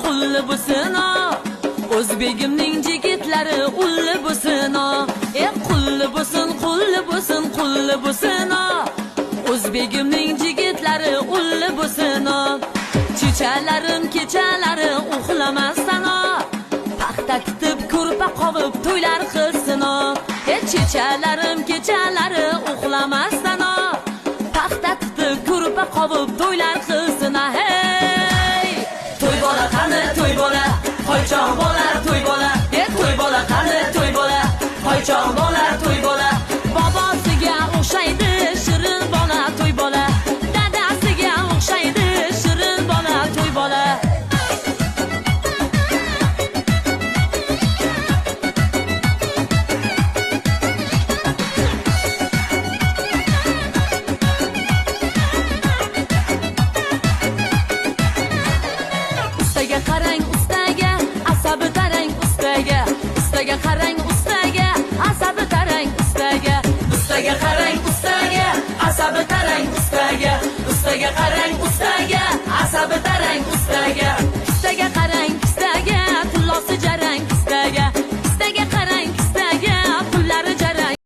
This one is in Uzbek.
qulli bo'lsin o'zbegimning jigitlari ulli bo'lsin qulli bo'lsin o'zbegimning jigitlari ulli bo'lsin chechalarim kechalari uxlamasdan paxta titib ko'rpa qovib to'ylar qilsin chechalarim kechalari uxlamasdan paxta titib ko'rpa qovib to'ylar qilsin hey to'y bola qani to'y bola qo'ychoq bola to'y bola to'y bola qani to'y bola qo'ychoq bola to'y bola bobosiga o'xshaydi shirin bola to'y bola dadasiga o'xshaydi shirin bola to'y bola ustaga qarang ustaga asabi tarang ustaga qarang ustaga asabi tarang ustaga qarang ustaga asabi tarang ustaga qarang ustaga asabi tarang ustaga